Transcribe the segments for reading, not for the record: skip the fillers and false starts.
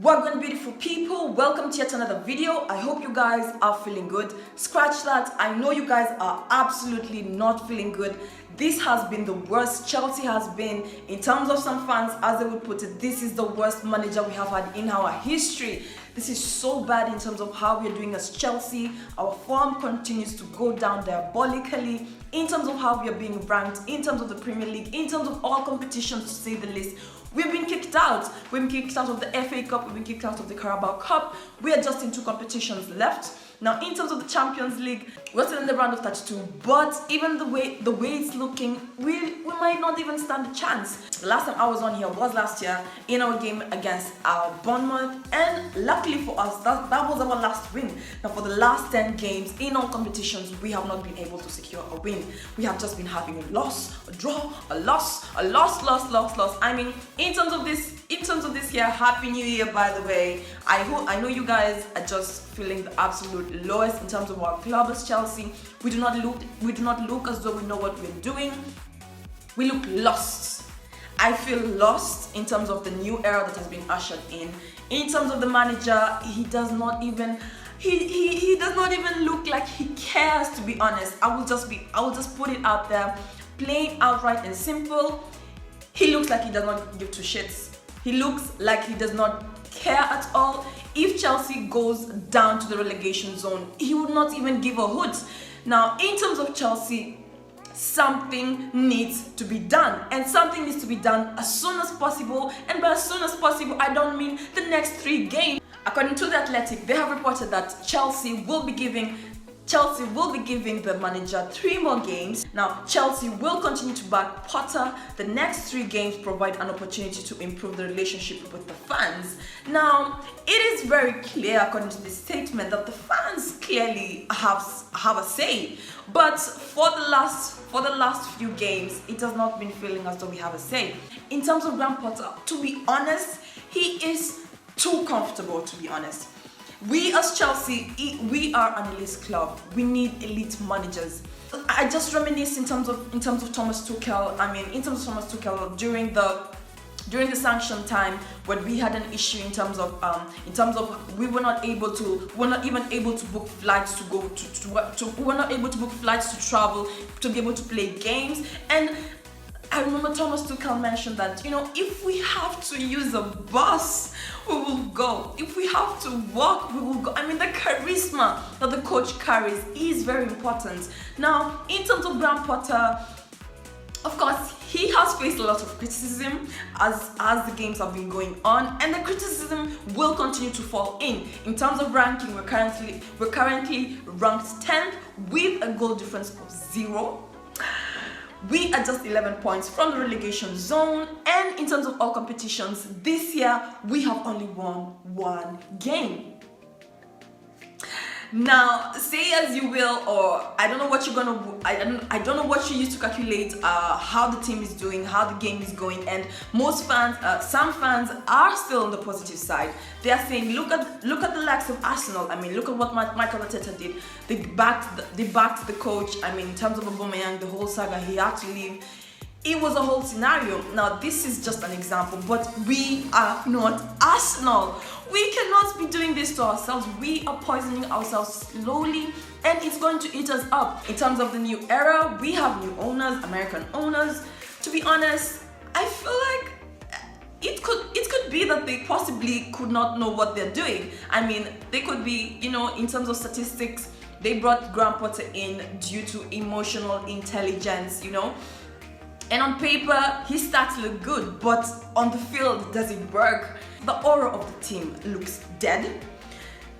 Welcome, beautiful people. Welcome to yet another video. I hope you guys are feeling good. Scratch that. I know you guys are absolutely not feeling good. This has been the worst Chelsea has been. In terms of some fans, as they would put it, this is the worst manager we have had in our history. This is so bad in terms of how we're doing as Chelsea. Our form continues to go down diabolically in terms of how we are being ranked, in terms of the Premier League, in terms of all competitions, to say the least. We've been kicked out. We've been kicked out of the FA Cup. We've been kicked out of the Carabao Cup. We are just in 2 competitions left. Now, in terms of the Champions League, we're still in the round of 32. But even the way it's looking, we might not even stand a chance. The last time I was on here was last year in our game against our Bournemouth, and luckily for us, that was our last win. Now, for the last 10 games in all competitions, we have not been able to secure a win. We have just been having a loss, a draw, a loss. I mean, in terms of this year, Happy New Year, by the way. I know you guys are just feeling the absolute lowest in terms of our club as Chelsea. We do not look as though we know what we're doing. We look lost. I feel lost in terms of the new era that has been ushered in. In terms of the manager, he does not even look like he cares, to be honest. I will just put it out there, plain, outright and simple. He looks like he does not give two shits. He looks like he does not care at all. If Chelsea goes down to the relegation zone, he would not even give a hoot. Now, in terms of Chelsea, something needs to be done, and something needs to be done as soon as possible. And by as soon as possible, I don't mean the next 3 games. According to The Athletic, they have reported that Chelsea will be giving the manager 3 more games. Now, Chelsea will continue to back Potter. The next 3 games provide an opportunity to improve the relationship with the fans. Now, it is very clear, according to this statement, that the fans clearly have a say. But for the last few games, it has not been feeling as though we have a say. In terms of Graham Potter, to be honest, he is too comfortable, to be honest. We as Chelsea, we are an elite club. We need elite managers. I just reminisce in terms of Thomas Tuchel. I mean, in terms of Thomas Tuchel during the sanction time, when we had an issue in terms of we were not even able to book flights to go we were not able to book flights to travel to be able to play games. And I remember Thomas Tuchel mentioned that, if we have to use a bus, we will go. If we have to walk, we will go. I mean, the charisma that the coach carries is very important. Now, in terms of Graham Potter, of course, he has faced a lot of criticism as the games have been going on, and the criticism will continue to fall in. In terms of ranking, we're currently ranked 10th with a goal difference of 0. We are just 11 points from the relegation zone, and in terms of all competitions this year, we have only won 1 game. Now, say as you will, or I don't know what I don't know what you use to calculate how the team is doing, how the game is going, and some fans are still on the positive side. They are saying, look at the likes of Arsenal. I mean, look at what Michael Arteta did. They backed the coach. I mean, in terms of Aubameyang, the whole saga, he had to leave. It was a whole scenario. Now, this is just an example, but we are not Arsenal. We cannot be doing this to ourselves. We are poisoning ourselves slowly, and it's going to eat us up. In terms of the new era, we have new owners, American owners. To be honest, I feel like it could be that they possibly could not know what they're doing. I mean, they could be, in terms of statistics, they brought Graham Potter in due to emotional intelligence, And on paper, his stats look good, but on the field, does it work? The aura of the team looks dead.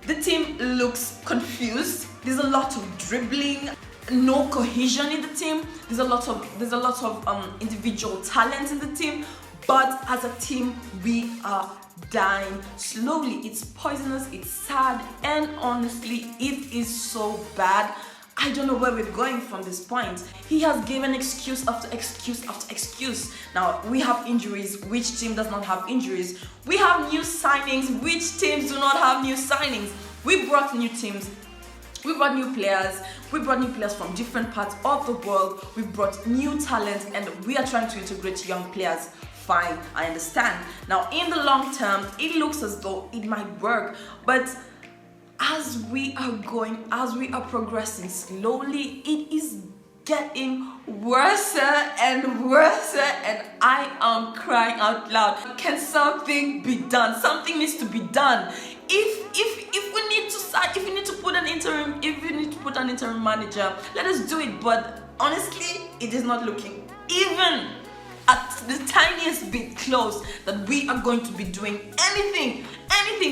The team looks confused. There's a lot of dribbling, no cohesion in the team. There's a lot of individual talent in the team, but as a team, we are dying slowly. It's poisonous, it's sad, and honestly, it is so bad. I don't know where we're going from this point. He has given excuse after excuse after excuse. Now, we have injuries. Which team does not have injuries? We have new signings. Which teams do not have new signings? We brought new teams. We brought new players. We brought new players from different parts of the world. We brought new talent, and we are trying to integrate young players. fine, I understand. Now in the long term, it looks as though it might work, but as we are progressing slowly, it is getting worse and worse, and I am crying out loud. Can something be done? Something needs to be done. If we need to start, if we need to put an interim manager, let us do it. But honestly, it is not looking even at the tiniest bit close that we are going to be doing anything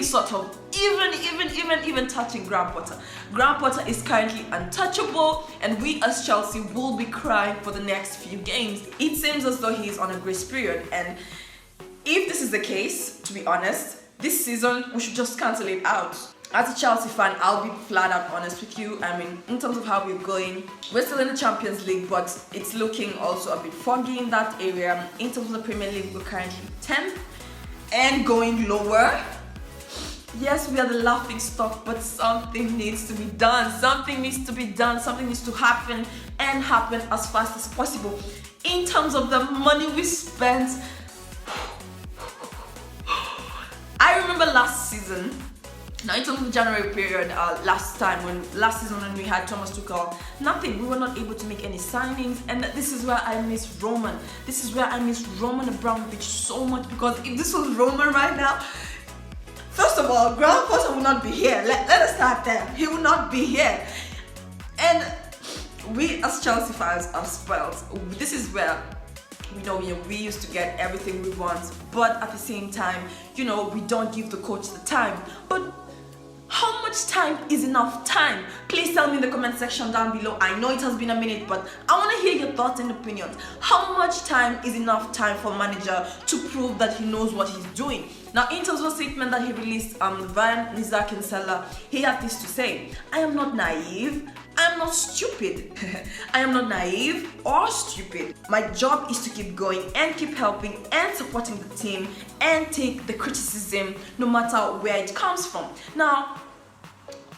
sort of even touching Graham Potter. Graham Potter is currently untouchable, and we as Chelsea will be crying for the next few games. It seems as though he is on a grace period, and if this is the case, to be honest, this season we should just cancel it out. As a Chelsea fan, I'll be flat out honest with you. I mean, in terms of how we're going, we're still in the Champions League, but it's looking also a bit foggy in that area. In terms of the Premier League, we're currently 10th and going lower. Yes, we are the laughing stock, but something needs to be done. Something needs to be done. Something needs to happen, and happen as fast as possible. In terms of the money we spent, I remember last season. Now, in terms of the January period, last season when we had Thomas Tuchel, nothing. We were not able to make any signings, and this is where I miss Roman. This is where I miss Roman Abramovich so much, because if this was Roman right now, first of all, Graham Potter will not be here. Let us start there. He will not be here. And we as Chelsea fans are spoiled. This is where we used to get everything we want, but at the same time, we don't give the coach the time. But how much time is enough time? Please tell me in the comment section down below. I know it has been a minute, but I want to hear your thoughts and opinions. How much time is enough time for a manager to prove that he knows what he's doing? Now, in terms of a statement that he released via Nizar Kinsella, he had this to say: I am not naive, I am not stupid. I am not naive or stupid. My job is to keep going and keep helping and supporting the team and take the criticism no matter where it comes from. Now,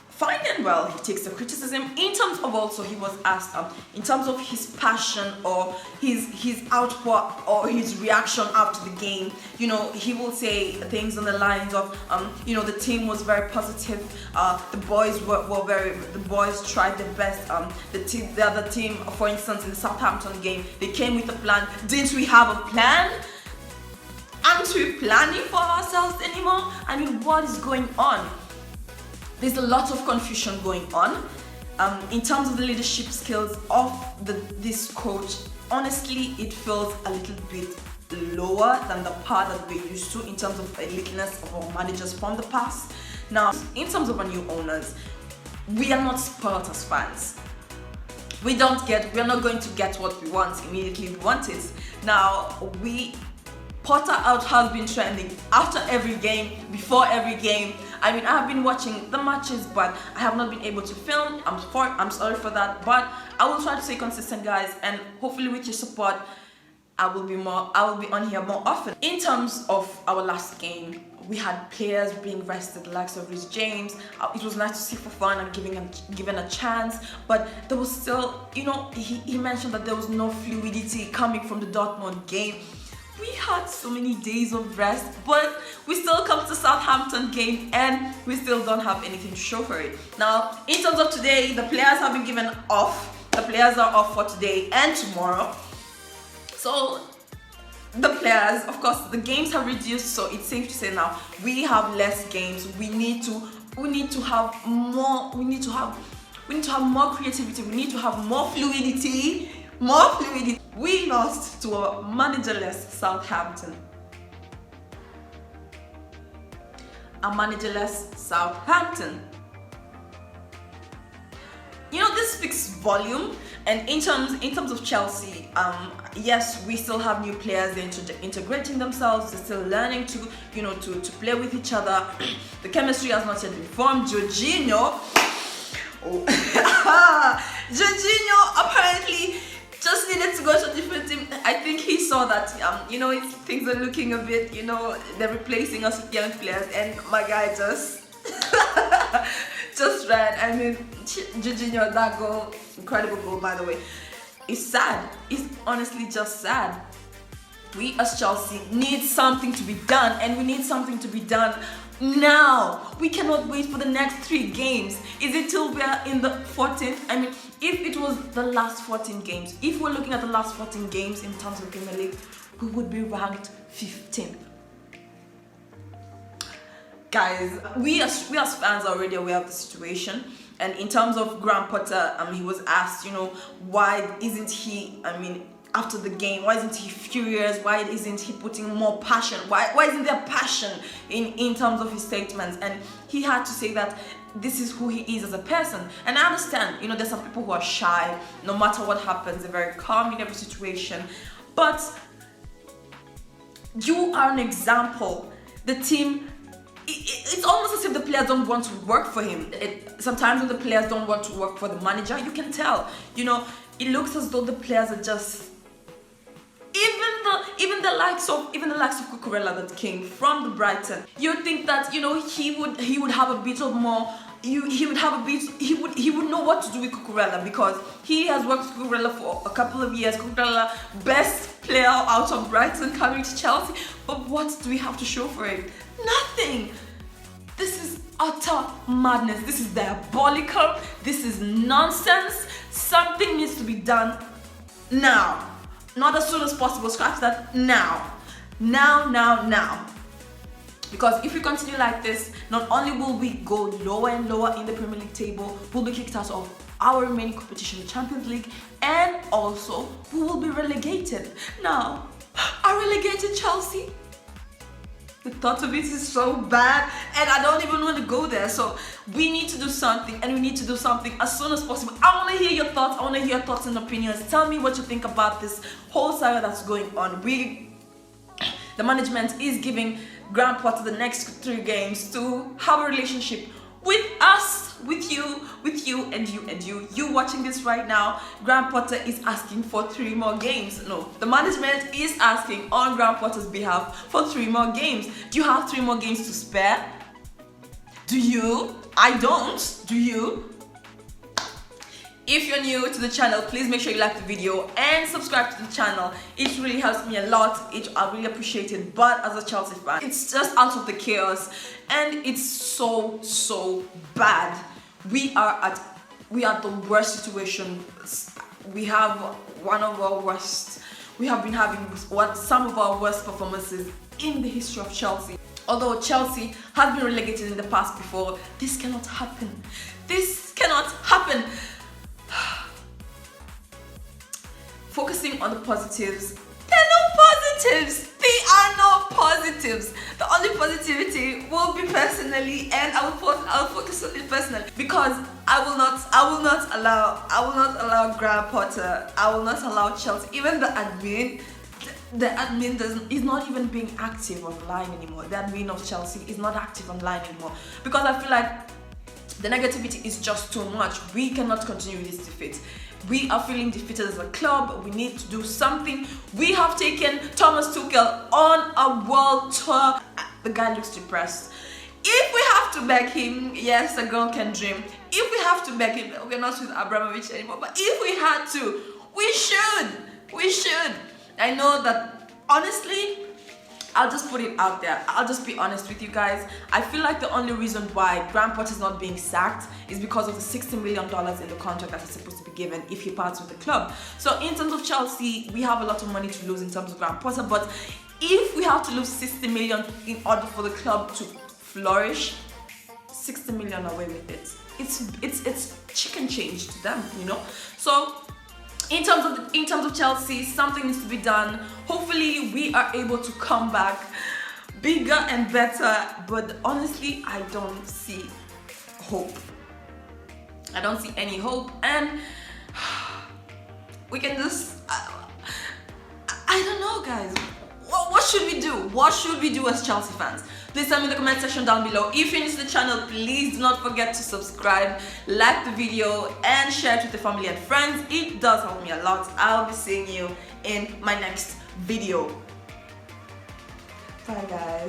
fine and well, he takes the criticism. In terms of also, he was asked in terms of his passion or his output or his reaction after the game. He will say things on the lines of the team was very positive. The boys tried their best. The other team, for instance, in the Southampton game, they came with a plan. Didn't we have a plan? Aren't we planning for ourselves anymore? I mean, what is going on? There's a lot of confusion going on in terms of the leadership skills of this coach. Honestly, it feels a little bit lower than the part that we're used to in terms of eliteness of our managers from the past. Now, in terms of our new owners, we are not spoiled as fans. We are not going to get what we want immediately we want it. Now, Potter out has been trending after every game, before every game. I mean, I have been watching the matches, but I have not been able to film. I'm sorry for that, but I will try to stay consistent, guys, and hopefully with your support, I will be on here more often. In terms of our last game, we had players being rested, the likes of Rhys James. It was nice to see Fofana given a chance, but there was still, he mentioned that there was no fluidity coming from the Dortmund game. We had so many days of rest, but we still come to Southampton game and we still don't have anything to show for it. Now, in terms of today, the players have been given off. The players are off for today and tomorrow. So the players, of course, the games have reduced, so it's safe to say now we have less games. We need to have more creativity. We need to have more fluidity. We lost to a managerless Southampton. A managerless Southampton. This speaks volume. And in terms of Chelsea, yes, we still have new players. They're integrating themselves. They're still learning to play with each other. The chemistry has not yet been formed. Jorginho apparently just needed to go to a different team. I think he saw that things are looking a bit, they're replacing us with young players, and my guy just ran. I mean, Jorginho, that goal, incredible goal by the way. It's sad. It's honestly just sad. we as Chelsea need something to be done, and we need something to be done now. We cannot wait for the next 3 games. Is it till we are in the 14th? I mean, if it was the last 14 games, if we're looking at the last 14 games in terms of Premier League, we would be ranked 15th. Guys, we as fans are already aware of the situation. And in terms of Graham Potter, he was asked, why isn't he, after the game, why isn't he furious? Why isn't he putting more passion? Why isn't there passion in terms of his statements? And he had to say that this is who he is as a person. And I understand, there's some people who are shy. No matter what happens, they're very calm in every situation. But you are an example. The team, it's almost as if the players don't want to work for him. Sometimes when the players don't want to work for the manager, you can tell. It looks as though the players are just, even the likes of Cucurella that came from the Brighton. You think that he would have a bit of more. He would know what to do with Cucurella, because he has worked with Cucurella for a couple of years. Cucurella, best player out of Brighton, coming to Chelsea. But what do we have to show for it? Nothing. This is utter madness. This is diabolical. This is nonsense. Something needs to be done now. Not as soon as possible. Scratch that. Now. Now. Because if we continue like this, not only will we go lower and lower in the Premier League table, we'll be kicked out of our remaining competition, the Champions League, and also we will be relegated. Now, are relegated Chelsea? The thought of it is so bad, and I don't even want to go there. So we need to do something, and we need to do something as soon as possible. I want to hear your thoughts. I want to hear your thoughts and opinions. Tell me what you think about this whole saga that's going on. The management is giving Graham Potter the next 3 games to have a relationship with us, with you, and you. You watching this right now, Graham Potter is asking for 3 more games. No, the management is asking on Graham Potter's behalf for 3 more games. Do you have 3 more games to spare? Do you? I don't. Do you? If you're new to the channel, please make sure you like the video and subscribe to the channel. It really helps me a lot. I really appreciate it. But as a Chelsea fan, it's just out of the chaos, and it's so bad. We are the worst situation. We have one of our worst. We have been having some of our worst performances in the history of Chelsea. Although Chelsea has been relegated in the past before, this cannot happen. This cannot happen. Focusing on the positives. There are no positives. There are no positives. The only positivity will be personally, and I will focus on it personally, because I will not allow Graham Potter. I will not allow Chelsea. Even the admin is not even being active online anymore. The admin of Chelsea is not active online anymore, because I feel like the negativity is just too much. We cannot continue with this defeat. We are feeling defeated as a club. We need to do something. We have taken Thomas Tuchel on a world tour. The guy looks depressed. If we have to beg him, yes, a girl can dream. If we have to beg him, we're not with Abramovich anymore, but if we had to, we should. I know that, honestly, I'll just put it out there. I'll just be honest with you guys. I feel like the only reason why Graham Potter is not being sacked is because of the $60 million in the contract that is supposed to be given if he parts with the club. So in terms of Chelsea, we have a lot of money to lose in terms of Graham Potter, but if we have to lose 60 million in order for the club to flourish, 60 million away with it. It's chicken change to them, So in terms of Chelsea, something needs to be done. Hopefully we are able to come back bigger and better, but honestly I don't see hope. I don't see any hope, and we can just I don't know, guys. What should we do? What should we do as Chelsea fans? Please tell me in the comment section down below. If you're new to the channel, please do not forget to subscribe, like the video, and share it with your family and friends. It does help me a lot. I'll be seeing you in my next video. Bye, guys.